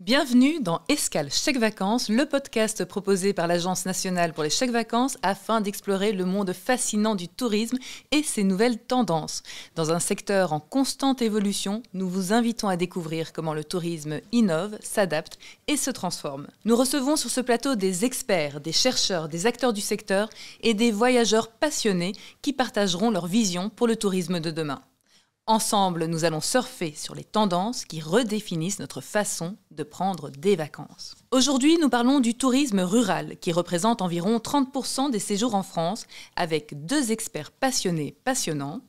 Bienvenue dans Escale Chèques Vacances, le podcast proposé par l'Agence nationale pour les chèques vacances afin d'explorer le monde fascinant du tourisme et ses nouvelles tendances. Dans un secteur en constante évolution, nous vous invitons à découvrir comment le tourisme innove, s'adapte et se transforme. Nous recevons sur ce plateau des experts, des chercheurs, des acteurs du secteur et des voyageurs passionnés qui partageront leur vision pour le tourisme de demain. Ensemble, nous allons surfer sur les tendances qui redéfinissent notre façon de prendre des vacances. Aujourd'hui, nous parlons du tourisme rural, qui représente environ 30% des séjours en France, avec deux experts passionnants.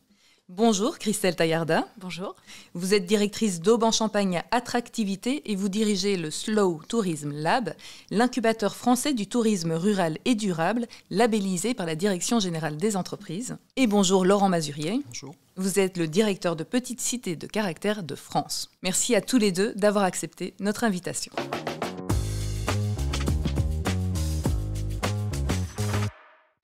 Bonjour Christelle Taillarda. Bonjour. Vous êtes directrice d'Aube en Champagne Attractivité et vous dirigez le Slow Tourism Lab, l'incubateur français du tourisme rural et durable, labellisé par la Direction générale des entreprises. Et bonjour Laurent Mazurier. Bonjour. Vous êtes le directeur de Petite Cité de Caractère de France. Merci à tous les deux d'avoir accepté notre invitation.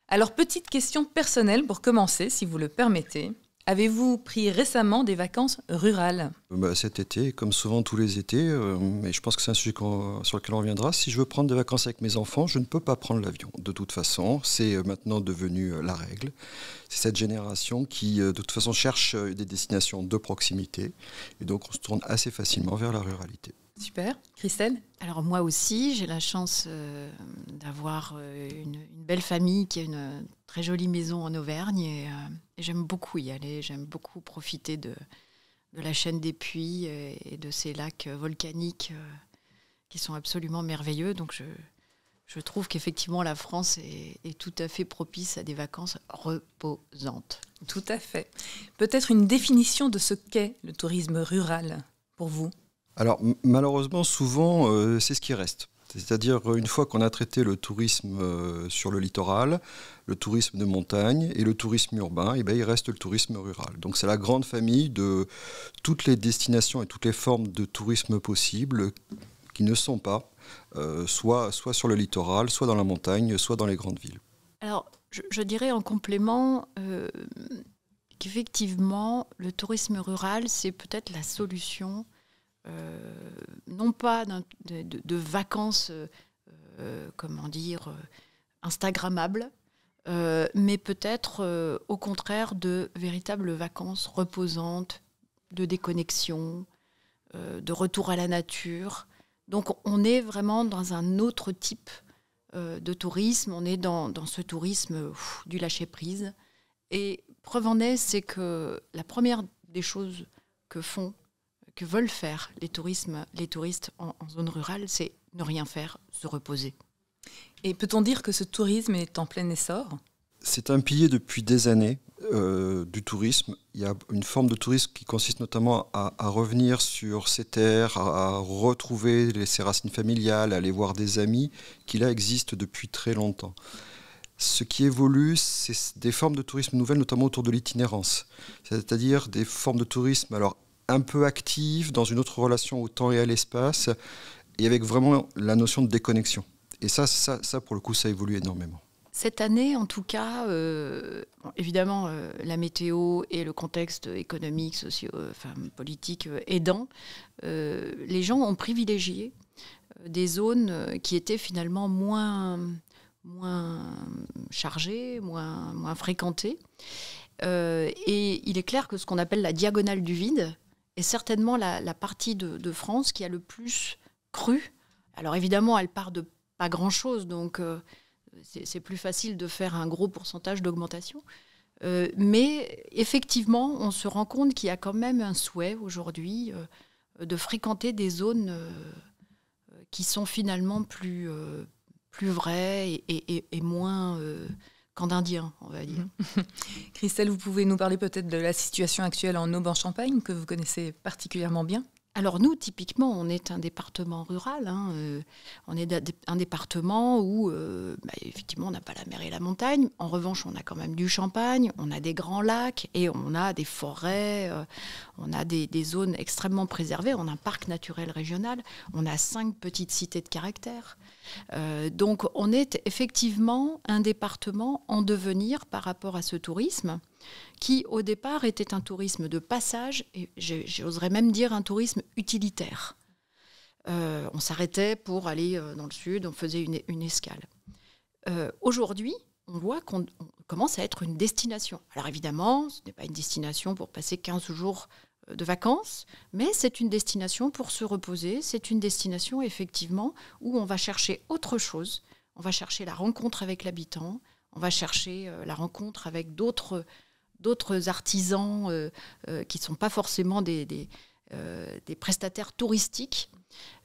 Alors, petite question personnelle pour commencer, si vous le permettez. Avez-vous pris récemment des vacances rurales ? Cet été, comme souvent tous les étés, et je pense que c'est un sujet sur lequel on reviendra, si je veux prendre des vacances avec mes enfants, je ne peux pas prendre l'avion. De toute façon, c'est maintenant devenu la règle. C'est cette génération qui, de toute façon, cherche des destinations de proximité. Et donc, on se tourne assez facilement vers la ruralité. Super. Christelle ? Alors moi aussi, j'ai la chance d'avoir une belle famille qui a une très jolie maison en Auvergne et j'aime beaucoup y aller, j'aime beaucoup profiter de la chaîne des Puys et de ces lacs volcaniques qui sont absolument merveilleux. Donc je trouve qu'effectivement la France est tout à fait propice à des vacances reposantes. Tout à fait. Peut-être une définition de ce qu'est le tourisme rural pour vous ? Alors malheureusement, souvent, c'est ce qui reste. C'est-à-dire, une fois qu'on a traité le tourisme sur le littoral, le tourisme de montagne et le tourisme urbain, il reste le tourisme rural. Donc c'est la grande famille de toutes les destinations et toutes les formes de tourisme possibles qui ne sont pas soit sur le littoral, soit dans la montagne, soit dans les grandes villes. Alors, je dirais en complément qu'effectivement, le tourisme rural, c'est peut-être la solution non pas de vacances, instagrammables, mais peut-être au contraire de véritables vacances reposantes, de déconnexion, de retour à la nature. Donc on est vraiment dans un autre type de tourisme, on est dans ce tourisme du lâcher-prise. Et preuve en est, c'est que la première des choses que veulent faire les touristes en zone rurale, c'est ne rien faire, se reposer. Et peut-on dire que ce tourisme est en plein essor ? C'est un pilier depuis des années du tourisme. Il y a une forme de tourisme qui consiste notamment à revenir sur ses terres, à retrouver ses racines familiales, à aller voir des amis qui là existent depuis très longtemps. Ce qui évolue, c'est des formes de tourisme nouvelles, notamment autour de l'itinérance. C'est-à-dire des formes de tourisme un peu active, dans une autre relation au temps et à l'espace, et avec vraiment la notion de déconnexion. Et ça pour le coup, ça évolue énormément. Cette année, en tout cas, évidemment, la météo et le contexte économique, politique aidant, les gens ont privilégié des zones qui étaient finalement moins chargées, moins fréquentées. Et il est clair que ce qu'on appelle la diagonale du vide, est certainement la partie de France qui a le plus cru. Alors évidemment, elle part de pas grand-chose, donc c'est plus facile de faire un gros pourcentage d'augmentation. Mais effectivement, on se rend compte qu'il y a quand même un souhait aujourd'hui de fréquenter des zones qui sont finalement plus vraies et moins... qu'en indien, on va dire. Christelle, vous pouvez nous parler peut-être de la situation actuelle en Aube en Champagne, que vous connaissez particulièrement bien ? Alors nous, typiquement, on est un département rural. On est un département où, effectivement, on n'a pas la mer et la montagne. En revanche, on a quand même du champagne, on a des grands lacs et on a des forêts, on a des zones extrêmement préservées. On a un parc naturel régional, on a 5 petites cités de caractère. Donc on est effectivement un département en devenir par rapport à ce tourisme qui au départ était un tourisme de passage et j'oserais même dire un tourisme utilitaire. On s'arrêtait pour aller dans le sud, on faisait une escale. Aujourd'hui, on voit qu'on commence à être une destination. Alors évidemment, ce n'est pas une destination pour passer 15 jours de vacances, mais c'est une destination pour se reposer, c'est une destination effectivement où on va chercher autre chose, on va chercher la rencontre avec l'habitant, on va chercher la rencontre avec d'autres artisans qui ne sont pas forcément des prestataires touristiques.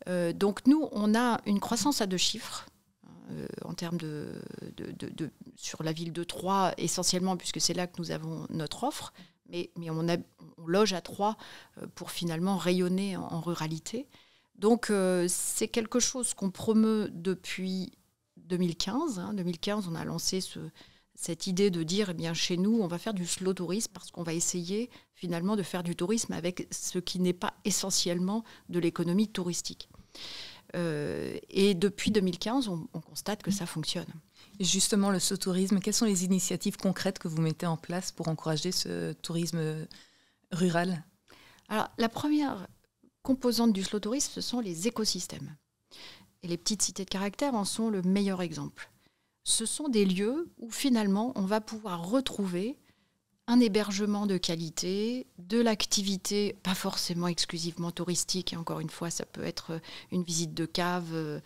Donc nous, on a une croissance à 2 chiffres en termes sur la ville de Troyes, essentiellement, puisque c'est là que nous avons notre offre, mais on loge à Troyes pour finalement rayonner en ruralité. Donc c'est quelque chose qu'on promeut depuis 2015. 2015, on a lancé cette idée de dire, eh bien, chez nous, on va faire du slow tourisme parce qu'on va essayer finalement de faire du tourisme avec ce qui n'est pas essentiellement de l'économie touristique. Et depuis 2015, on constate que ça fonctionne. Et justement, le slow tourisme, quelles sont les initiatives concrètes que vous mettez en place pour encourager ce tourisme rural ? Alors, la première composante du slow tourisme, ce sont les écosystèmes. Et les petites cités de caractère en sont le meilleur exemple. Ce sont des lieux où finalement on va pouvoir retrouver un hébergement de qualité, de l'activité, pas forcément exclusivement touristique. Et encore une fois, ça peut être une visite de cave,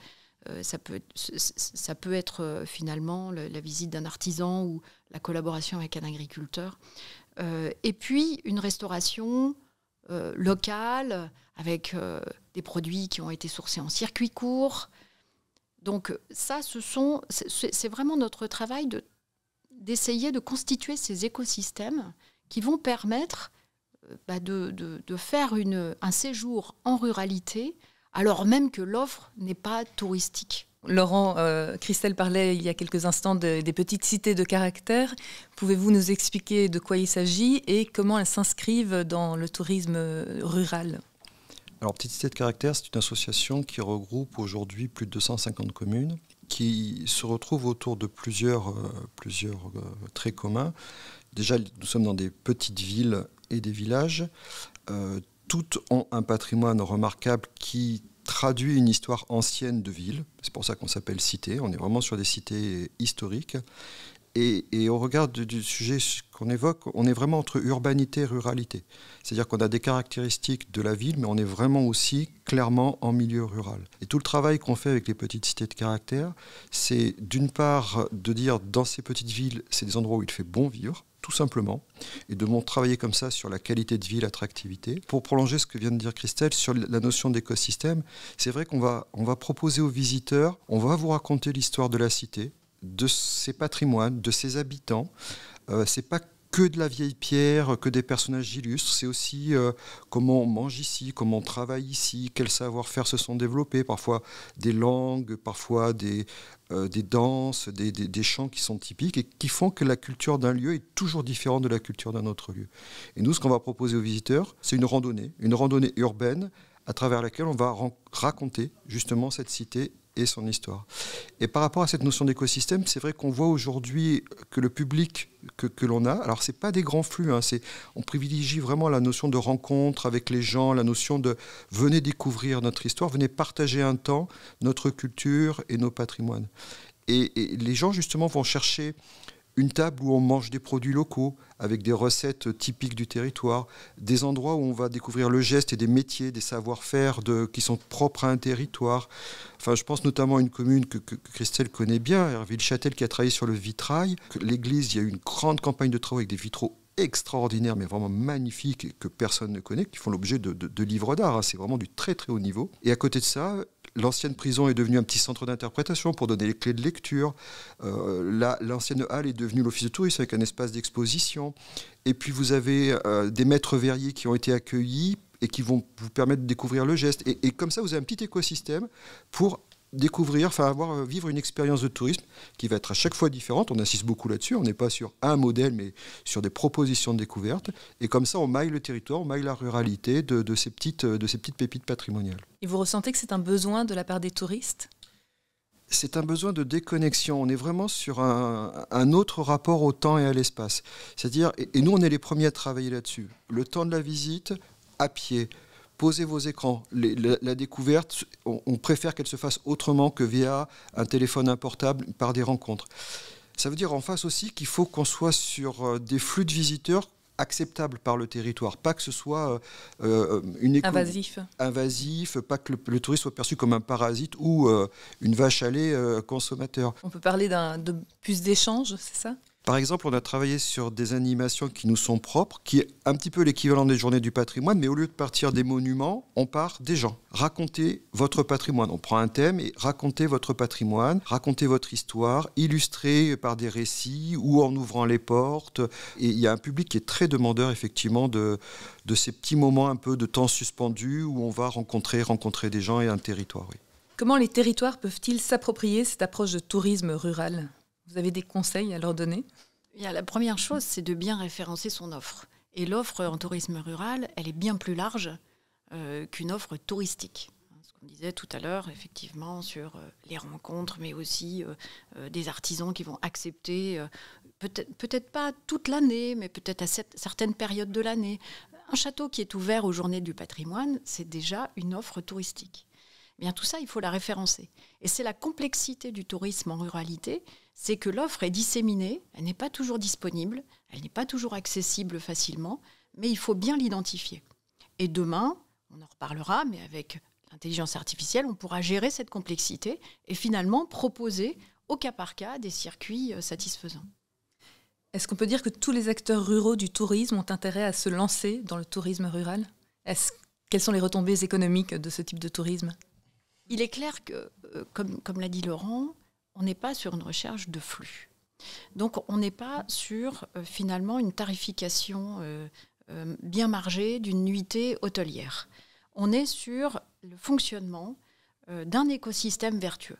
ça peut être finalement la visite d'un artisan ou la collaboration avec un agriculteur. Et puis une restauration locale avec des produits qui ont été sourcés en circuit court. Donc ça, c'est vraiment notre travail d'essayer de constituer ces écosystèmes qui vont permettre de faire un séjour en ruralité, alors même que l'offre n'est pas touristique. Laurent, Christelle parlait il y a quelques instants des petites cités de caractère. Pouvez-vous nous expliquer de quoi il s'agit et comment elles s'inscrivent dans le tourisme rural ? Alors, Petite Cité de Caractère, c'est une association qui regroupe aujourd'hui plus de 250 communes, qui se retrouvent autour de plusieurs traits communs. Déjà, nous sommes dans des petites villes et des villages. Toutes ont un patrimoine remarquable qui traduit une histoire ancienne de ville. C'est pour ça qu'on s'appelle cité. On est vraiment sur des cités historiques. Et au regard du sujet qu'on évoque, on est vraiment entre urbanité et ruralité. C'est-à-dire qu'on a des caractéristiques de la ville, mais on est vraiment aussi clairement en milieu rural. Et tout le travail qu'on fait avec les petites cités de caractère, c'est d'une part de dire dans ces petites villes, c'est des endroits où il fait bon vivre, tout simplement, et de travailler comme ça sur la qualité de vie, l'attractivité. Pour prolonger ce que vient de dire Christelle sur la notion d'écosystème, c'est vrai qu'on va proposer aux visiteurs, on va vous raconter l'histoire de la cité, de ses patrimoines, de ses habitants. C'est pas que de la vieille pierre, que des personnages illustres, c'est aussi comment on mange ici, comment on travaille ici, quels savoir-faire se sont développés, parfois des langues, parfois des danses, des chants qui sont typiques et qui font que la culture d'un lieu est toujours différente de la culture d'un autre lieu. Et nous, ce qu'on va proposer aux visiteurs, c'est une randonnée urbaine à travers laquelle on va raconter justement cette cité et son histoire. Et par rapport à cette notion d'écosystème, c'est vrai qu'on voit aujourd'hui que le public que l'on a, alors c'est pas des grands flux, on privilégie vraiment la notion de rencontre avec les gens, la notion de venez découvrir notre histoire, venez partager un temps, notre culture et nos patrimoines. Et les gens justement vont chercher une table où on mange des produits locaux, avec des recettes typiques du territoire, des endroits où on va découvrir le geste et des métiers, des savoir-faire qui sont propres à un territoire. Enfin, je pense notamment à une commune que Christelle connaît bien, Herville-Châtel, qui a travaillé sur le vitrail. L'église, il y a eu une grande campagne de travaux avec des vitraux extraordinaires, mais vraiment magnifiques, et que personne ne connaît, qui font l'objet de livres d'art. C'est vraiment du très très haut niveau. Et à côté de ça, l'ancienne prison est devenue un petit centre d'interprétation pour donner les clés de lecture. L'ancienne halle est devenue l'office de tourisme avec un espace d'exposition. Et puis vous avez des maîtres verriers qui ont été accueillis et qui vont vous permettre de découvrir le geste. Et comme ça, vous avez un petit écosystème pour découvrir, vivre une expérience de tourisme qui va être à chaque fois différente. On insiste beaucoup là-dessus. On n'est pas sur un modèle, mais sur des propositions de découverte. Et comme ça, on maille le territoire, on maille la ruralité de ces petites pépites patrimoniales. Et vous ressentez que c'est un besoin de la part des touristes ? C'est un besoin de déconnexion. On est vraiment sur un autre rapport au temps et à l'espace. C'est-à-dire, et nous, on est les premiers à travailler là-dessus. Le temps de la visite, à pied, posez vos écrans. La découverte, on préfère qu'elle se fasse autrement que via un téléphone portable par des rencontres. Ça veut dire en face aussi qu'il faut qu'on soit sur des flux de visiteurs acceptable par le territoire, pas que ce soit invasif, pas que le touriste soit perçu comme un parasite ou une vache à lait consommateur. On peut parler de plus d'échanges, c'est ça ? Par exemple, on a travaillé sur des animations qui nous sont propres, qui est un petit peu l'équivalent des journées du patrimoine, mais au lieu de partir des monuments, on part des gens. Racontez votre patrimoine. On prend un thème et racontez votre patrimoine, racontez votre histoire, illustrée par des récits ou en ouvrant les portes. Et il y a un public qui est très demandeur, effectivement, de ces petits moments un peu de temps suspendu où on va rencontrer des gens et un territoire. Oui. Comment les territoires peuvent-ils s'approprier cette approche de tourisme rural ? Vous avez des conseils à leur donner ? La première chose, c'est de bien référencer son offre. Et l'offre en tourisme rural, elle est bien plus large qu'une offre touristique. Ce qu'on disait tout à l'heure, effectivement, sur les rencontres, mais aussi des artisans qui vont accepter, peut-être pas toute l'année, mais peut-être à certaines périodes de l'année. Un château qui est ouvert aux journées du patrimoine, c'est déjà une offre touristique. Bien, tout ça, il faut la référencer. Et c'est la complexité du tourisme en ruralité, c'est que l'offre est disséminée, elle n'est pas toujours disponible, elle n'est pas toujours accessible facilement, mais il faut bien l'identifier. Et demain, on en reparlera, mais avec l'intelligence artificielle, on pourra gérer cette complexité et finalement proposer au cas par cas des circuits satisfaisants. Est-ce qu'on peut dire que tous les acteurs ruraux du tourisme ont intérêt à se lancer dans le tourisme rural ? Quelles sont les retombées économiques de ce type de tourisme ? Il est clair que, comme l'a dit Laurent, on n'est pas sur une recherche de flux. Donc, on n'est pas sur, finalement, une tarification bien margée d'une nuitée hôtelière. On est sur le fonctionnement d'un écosystème vertueux.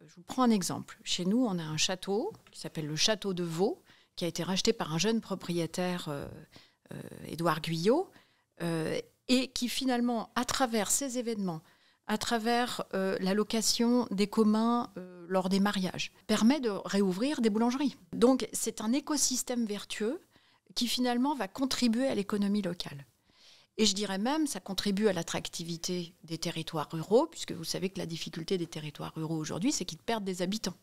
Je vous prends un exemple. Chez nous, on a un château qui s'appelle le château de Vaux, qui a été racheté par un jeune propriétaire, Édouard Guyot, et qui, finalement, à travers ces événements, à travers la location des communs lors des mariages, permet de réouvrir des boulangeries. Donc c'est un écosystème vertueux qui finalement va contribuer à l'économie locale. Et je dirais même, ça contribue à l'attractivité des territoires ruraux, puisque vous savez que la difficulté des territoires ruraux aujourd'hui, c'est qu'ils perdent des habitants.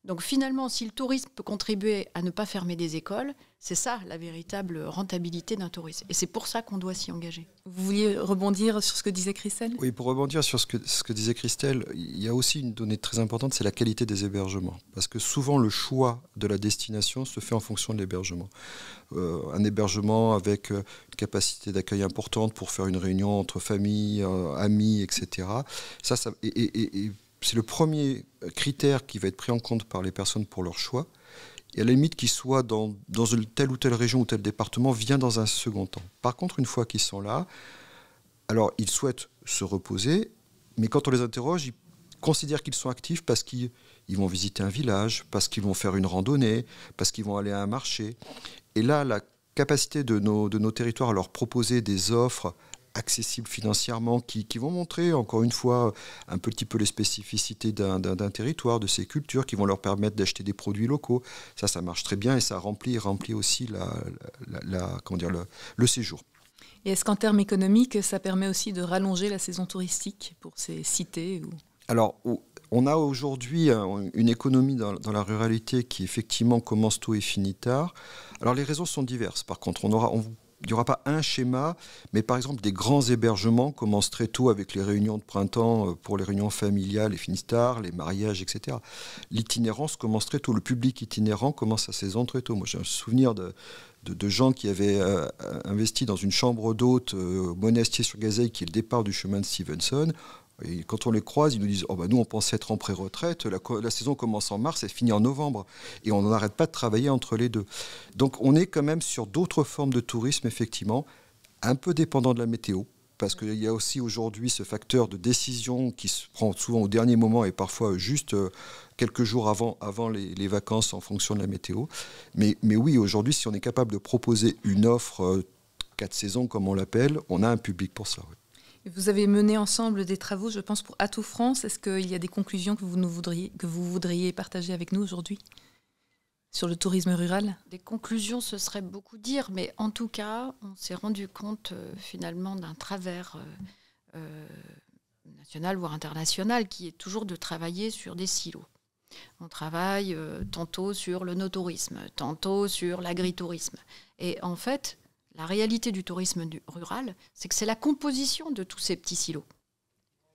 Donc finalement, si le tourisme peut contribuer à ne pas fermer des écoles, c'est ça la véritable rentabilité d'un tourisme. Et c'est pour ça qu'on doit s'y engager. Vous vouliez rebondir sur ce que disait Christelle ? Oui, pour rebondir sur ce que disait Christelle, il y a aussi une donnée très importante, c'est la qualité des hébergements. Parce que souvent, le choix de la destination se fait en fonction de l'hébergement. Un hébergement avec une capacité d'accueil importante pour faire une réunion entre familles, amis, etc. C'est le premier critère qui va être pris en compte par les personnes pour leur choix. Et à la limite, qu'ils soient dans telle ou telle région ou tel département, vient dans un second temps. Par contre, une fois qu'ils sont là, alors ils souhaitent se reposer, mais quand on les interroge, ils considèrent qu'ils sont actifs parce qu'ils vont visiter un village, parce qu'ils vont faire une randonnée, parce qu'ils vont aller à un marché. Et là, la capacité de nos territoires à leur proposer des offres accessibles financièrement, qui vont montrer, encore une fois, un petit peu les spécificités d'un territoire, de ses cultures, qui vont leur permettre d'acheter des produits locaux. Ça marche très bien et ça remplit aussi le séjour. Et est-ce qu'en termes économiques, ça permet aussi de rallonger la saison touristique pour ces cités Alors, on a aujourd'hui une économie dans la ruralité qui effectivement commence tôt et finit tard. Alors, les raisons sont diverses. Par contre, il n'y aura pas un schéma, mais par exemple, des grands hébergements commencent très tôt avec les réunions de printemps pour les réunions familiales, les finissent tard, les mariages, etc. L'itinérance commence très tôt. Le public itinérant commence sa saison très tôt. Moi, j'ai un souvenir de gens qui avaient investi dans une chambre d'hôte Monestier-sur-Gazeille, qui est le départ du chemin de Stevenson. Et quand on les croise, ils nous disent nous, on pensait être en pré-retraite, la saison commence en mars et finit en novembre. Et on n'arrête pas de travailler entre les deux. Donc on est quand même sur d'autres formes de tourisme, effectivement, un peu dépendant de la météo. Parce qu'il y a aussi aujourd'hui ce facteur de décision qui se prend souvent au dernier moment et parfois juste quelques jours avant les vacances en fonction de la météo. Mais oui, aujourd'hui, si on est capable de proposer une offre 4 saisons, comme on l'appelle, on a un public pour ça. Oui. Vous avez mené ensemble des travaux, je pense, pour Atout France. Est-ce qu'il y a des conclusions que vous voudriez partager avec nous aujourd'hui sur le tourisme rural? Des conclusions, ce serait beaucoup dire, mais en tout cas, on s'est rendu compte finalement d'un travers national, voire international, qui est toujours de travailler sur des silos. On travaille tantôt sur le no-tourisme, tantôt sur l'agritourisme. Et en fait, la réalité du tourisme rural, c'est que c'est la composition de tous ces petits silos.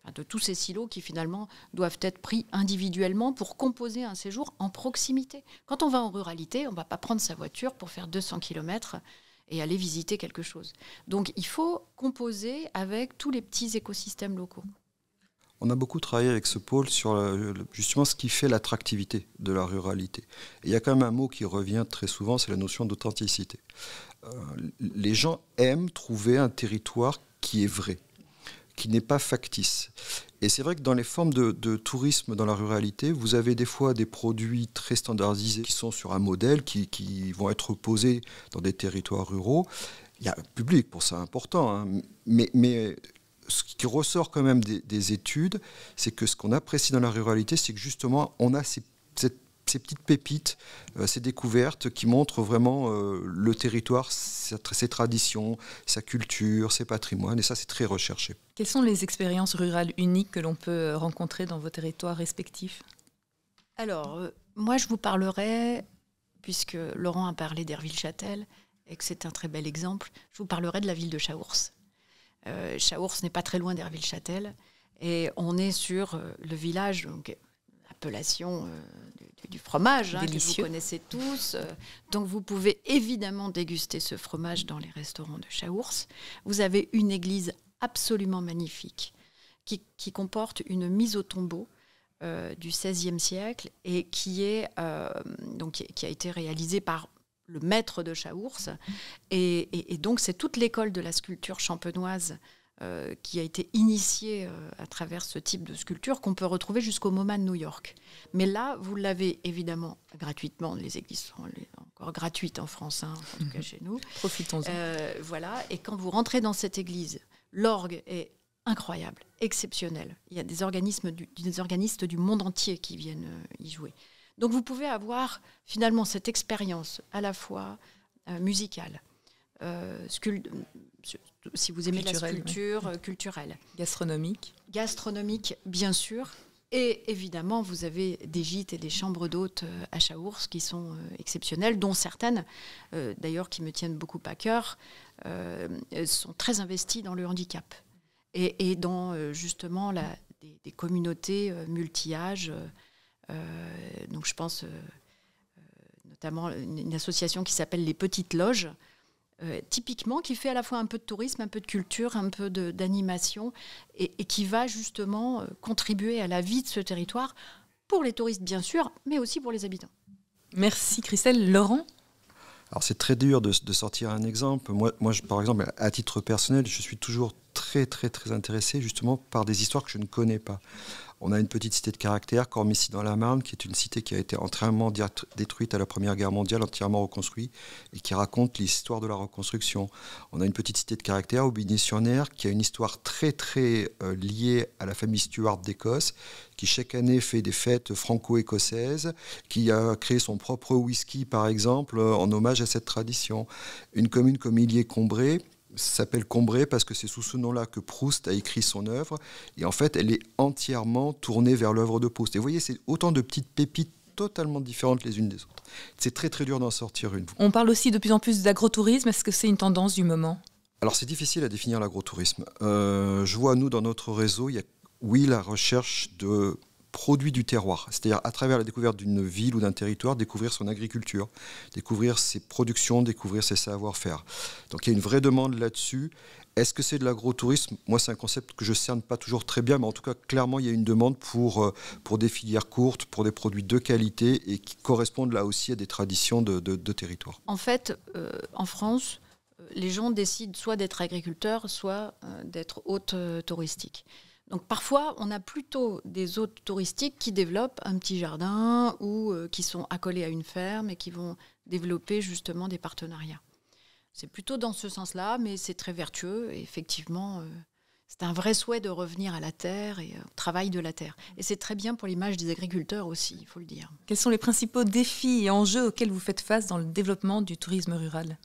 Enfin, de tous ces silos qui finalement doivent être pris individuellement pour composer un séjour en proximité. Quand on va en ruralité, on ne va pas prendre sa voiture pour faire 200 km et aller visiter quelque chose. Donc il faut composer avec tous les petits écosystèmes locaux. On a beaucoup travaillé avec ce pôle sur justement ce qui fait l'attractivité de la ruralité. Et il y a quand même un mot qui revient très souvent, c'est la notion d'authenticité. Les gens aiment trouver un territoire qui est vrai, qui n'est pas factice. Et c'est vrai que dans les formes de tourisme dans la ruralité, vous avez des fois des produits très standardisés qui sont sur un modèle, qui vont être posés dans des territoires ruraux. Il y a un public pour ça important, hein, mais ce qui ressort quand même des études, c'est que ce qu'on apprécie dans la ruralité, c'est que justement, on a ces petites pépites, ces découvertes qui montrent vraiment le territoire, ses traditions, sa culture, ses patrimoines, et ça, c'est très recherché. Quelles sont les expériences rurales uniques que l'on peut rencontrer dans vos territoires respectifs? Alors, moi, je vous parlerai, puisque Laurent a parlé d'Herville-Châtel, et que c'est un très bel exemple, je vous parlerai de la ville de Chaours. Chaours n'est pas très loin d'Herville-Châtel, et on est sur le village, donc appellation du fromage, que vous connaissez tous. Donc vous pouvez évidemment déguster ce fromage dans les restaurants de Chaours. Vous avez une église absolument magnifique qui comporte une mise au tombeau du XVIe siècle et qui a été réalisée par le maître de Chaours. Et donc c'est toute l'école de la sculpture champenoise qui a été initiée à travers ce type de sculpture qu'on peut retrouver jusqu'au MoMA de New York. Mais là, vous l'avez évidemment gratuitement. Les églises sont encore gratuites en France, en tout cas chez nous. Profitons-en. Voilà. Et quand vous rentrez dans cette église, l'orgue est incroyable, exceptionnel. Il y a des organistes du monde entier qui viennent y jouer. Donc vous pouvez avoir finalement cette expérience à la fois musicale, si vous aimez la sculpture, culturelle. Gastronomique, bien sûr. Et évidemment, vous avez des gîtes et des chambres d'hôtes à Chaours qui sont exceptionnelles, dont certaines, d'ailleurs, qui me tiennent beaucoup à cœur, sont très investies dans le handicap et dans justement des communautés multi-âges. Donc je pense notamment à une association qui s'appelle les Petites Loges, typiquement qui fait à la fois un peu de tourisme, un peu de culture, un peu d'animation et qui va justement contribuer à la vie de ce territoire pour les touristes bien sûr, mais aussi pour les habitants. Merci Christelle. Laurent ? Alors c'est très dur de sortir un exemple. Moi, par exemple, à titre personnel, je suis toujours très intéressé justement par des histoires que je ne connais pas. On a une petite cité de caractère, Cormicy dans la Marne, qui est une cité qui a été entièrement détruite à la Première Guerre mondiale, entièrement reconstruite, et qui raconte l'histoire de la reconstruction. On a une petite cité de caractère, Aubigny-sur-Ner, qui a une histoire très liée à la famille Stuart d'Écosse, qui chaque année fait des fêtes franco-écossaises, qui a créé son propre whisky, par exemple, en hommage à cette tradition. Une commune comme Illiers-Combray, s'appelle Combray parce que c'est sous ce nom-là que Proust a écrit son œuvre. Et en fait, elle est entièrement tournée vers l'œuvre de Proust. Et vous voyez, c'est autant de petites pépites totalement différentes les unes des autres. C'est très dur d'en sortir une. On parle aussi de plus en plus d'agrotourisme. Est-ce que c'est une tendance du moment ? Alors, c'est difficile à définir l'agrotourisme. Je vois, nous, dans notre réseau, il y a, la recherche de produits du terroir, c'est-à-dire à travers la découverte d'une ville ou d'un territoire, découvrir son agriculture, découvrir ses productions, découvrir ses savoir-faire. Donc il y a une vraie demande là-dessus. Est-ce que c'est de l'agrotourisme ? Moi, c'est un concept que je ne cerne pas toujours très bien, mais en tout cas, clairement, il y a une demande pour des filières courtes, pour des produits de qualité et qui correspondent là aussi à des traditions de territoire. En fait, en France, les gens décident soit d'être agriculteurs, soit d'être hôtes touristiques. Donc parfois, on a plutôt des hôtes touristiques qui développent un petit jardin ou qui sont accolés à une ferme et qui vont développer justement des partenariats. C'est plutôt dans ce sens-là, mais c'est très vertueux. Et effectivement, C'est un vrai souhait de revenir à la terre et au travail de la terre. Et c'est très bien pour l'image des agriculteurs aussi, il faut le dire. Quels sont les principaux défis et enjeux auxquels vous faites face dans le développement du tourisme rural ?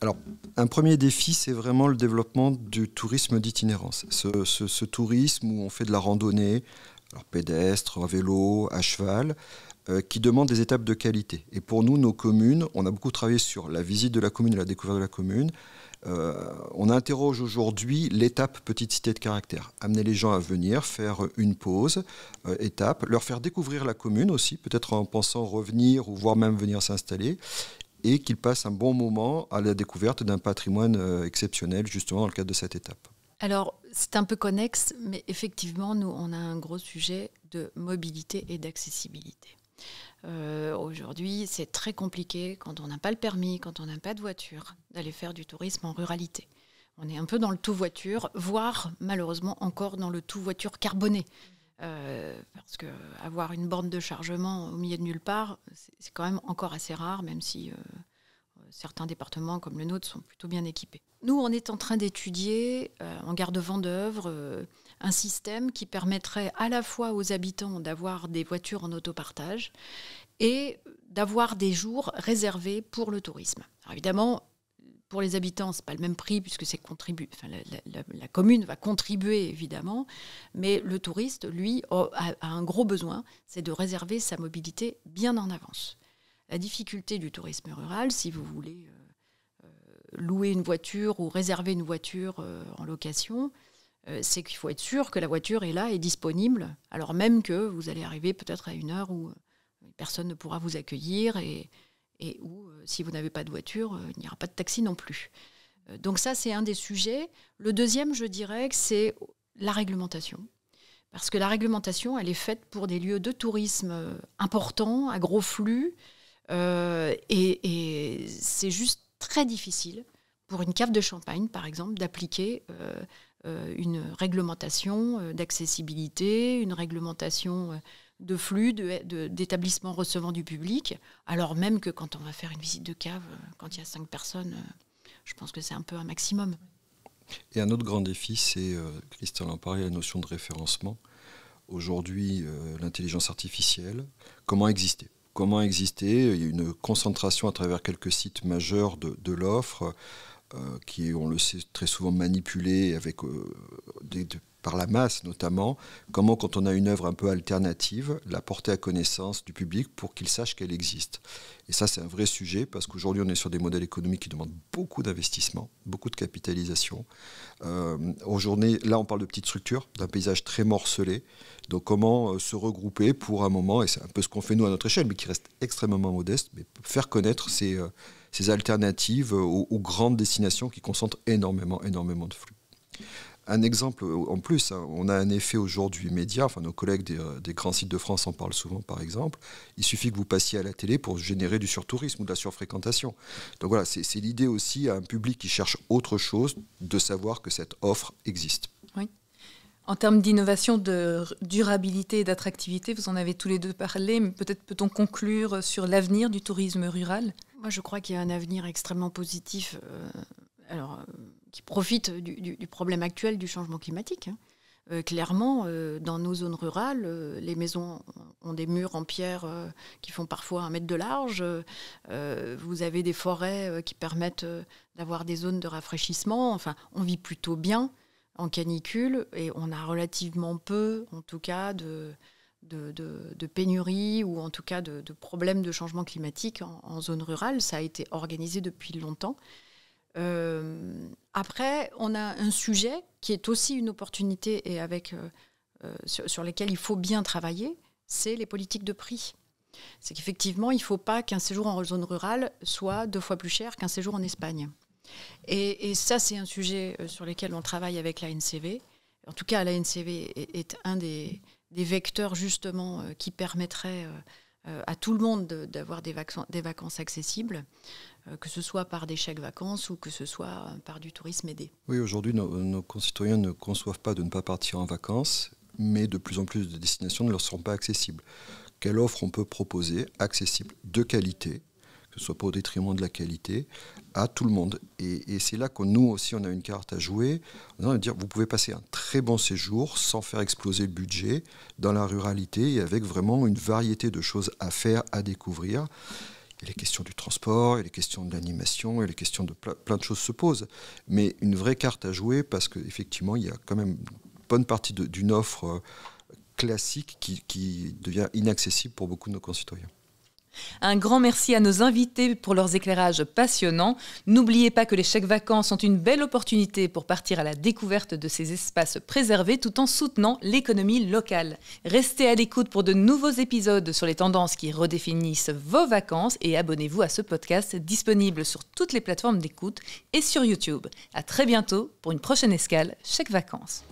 Alors, un premier défi, c'est vraiment le développement du tourisme d'itinérance. Ce tourisme où on fait de la randonnée, alors pédestre, à vélo, à cheval, qui demande des étapes de qualité. Et pour nous, nos communes, on a beaucoup travaillé sur la visite de la commune et la découverte de la commune. On interroge aujourd'hui l'étape petite cité de caractère. Amener les gens à venir, faire une pause, étape, leur faire découvrir la commune aussi, peut-être en pensant revenir ou voire même venir s'installer, et qu'ils passent un bon moment à la découverte d'un patrimoine exceptionnel, justement dans le cadre de cette étape. Alors, c'est un peu connexe, mais effectivement, nous, on a un gros sujet de mobilité et d'accessibilité. Aujourd'hui, c'est très compliqué quand on n'a pas le permis, quand on n'a pas de voiture, d'aller faire du tourisme en ruralité. On est un peu dans le tout voiture, voire malheureusement encore dans le tout voiture carboné. Parce qu'avoir une borne de chargement au milieu de nulle part, c'est quand même encore assez rare, même si certains départements comme le nôtre sont plutôt bien équipés. Nous, on est en train d'étudier, en garde Vendeuvre, un système qui permettrait à la fois aux habitants d'avoir des voitures en autopartage et d'avoir des jours réservés pour le tourisme. Alors évidemment, pour les habitants, ce n'est pas le même prix puisque c'est la commune va contribuer évidemment, mais le touriste, lui, a un gros besoin, c'est de réserver sa mobilité bien en avance. La difficulté du tourisme rural, si vous voulez louer une voiture ou réserver une voiture en location, c'est qu'il faut être sûr que la voiture est là et disponible, alors même que vous allez arriver peut-être à une heure où personne ne pourra vous accueillir et où, si vous n'avez pas de voiture, il n'y aura pas de taxi non plus. Donc ça, c'est un des sujets. Le deuxième, je dirais que c'est la réglementation. Parce que la réglementation, elle est faite pour des lieux de tourisme importants, à gros flux, et c'est juste très difficile pour une cave de champagne, par exemple, d'appliquer une réglementation d'accessibilité, une réglementation de flux, d'établissements recevant du public, alors même que quand on va faire une visite de cave, quand il y a 5 personnes, je pense que c'est un peu un maximum. Et un autre grand défi, c'est, Christian en parlait, la notion de référencement. Aujourd'hui, l'intelligence artificielle, comment exister ? Comment exister ? Il y a une concentration à travers quelques sites majeurs de l'offre, qui est, on le sait, très souvent manipulée avec, par la masse notamment. Comment, quand on a une œuvre un peu alternative, la porter à connaissance du public pour qu'il sache qu'elle existe. Et ça, c'est un vrai sujet parce qu'aujourd'hui, on est sur des modèles économiques qui demandent beaucoup d'investissement, beaucoup de capitalisation. Aujourd'hui, là, on parle de petites structures, d'un paysage très morcelé. Donc, comment se regrouper pour un moment, et c'est un peu ce qu'on fait nous à notre échelle, mais qui reste extrêmement modeste, mais faire connaître ces alternatives aux grandes destinations qui concentrent énormément de flux. Un exemple en plus, on a un effet aujourd'hui média, enfin nos collègues des grands sites de France en parlent souvent par exemple, il suffit que vous passiez à la télé pour générer du surtourisme ou de la surfréquentation. Donc voilà, c'est l'idée aussi à un public qui cherche autre chose de savoir que cette offre existe. Oui. En termes d'innovation, de durabilité et d'attractivité, vous en avez tous les deux parlé, mais peut-être peut-on conclure sur l'avenir du tourisme rural ? Moi je crois qu'il y a un avenir extrêmement positif. Qui profite du problème actuel du changement climatique. Clairement, dans nos zones rurales, les maisons ont des murs en pierre qui font parfois 1 mètre de large. Vous avez des forêts qui permettent d'avoir des zones de rafraîchissement. Enfin, on vit plutôt bien en canicule et on a relativement peu, en tout cas, de pénurie ou en tout cas de problèmes de changement climatique en zone rurale. Ça a été organisé depuis longtemps. Après, on a un sujet qui est aussi une opportunité et sur lesquels il faut bien travailler, c'est les politiques de prix. C'est qu'effectivement, il ne faut pas qu'un séjour en zone rurale soit 2 fois plus cher qu'un séjour en Espagne. Et ça, c'est un sujet sur lequel on travaille avec l'ANCV. En tout cas, l'ANCV est un des vecteurs justement qui permettrait à tout le monde d'avoir des vacances accessibles, que ce soit par des chèques vacances ou que ce soit par du tourisme aidé. Oui, aujourd'hui, nos concitoyens ne conçoivent pas de ne pas partir en vacances, mais de plus en plus de destinations ne leur seront pas accessibles. Quelle offre on peut proposer, accessible, de qualité, que ce soit pas au détriment de la qualité, à tout le monde. Et c'est là que nous aussi, on a une carte à jouer. On va dire, vous pouvez passer un très bon séjour sans faire exploser le budget dans la ruralité et avec vraiment une variété de choses à faire, à découvrir. Il y a les questions du transport, il y a les questions de l'animation, et les questions de plein de choses se posent. Mais une vraie carte à jouer parce qu'effectivement, il y a quand même une bonne partie d'une offre classique qui devient inaccessible pour beaucoup de nos concitoyens. Un grand merci à nos invités pour leurs éclairages passionnants. N'oubliez pas que les chèques vacances sont une belle opportunité pour partir à la découverte de ces espaces préservés tout en soutenant l'économie locale. Restez à l'écoute pour de nouveaux épisodes sur les tendances qui redéfinissent vos vacances et abonnez-vous à ce podcast disponible sur toutes les plateformes d'écoute et sur YouTube. À très bientôt pour une prochaine escale Chèques Vacances.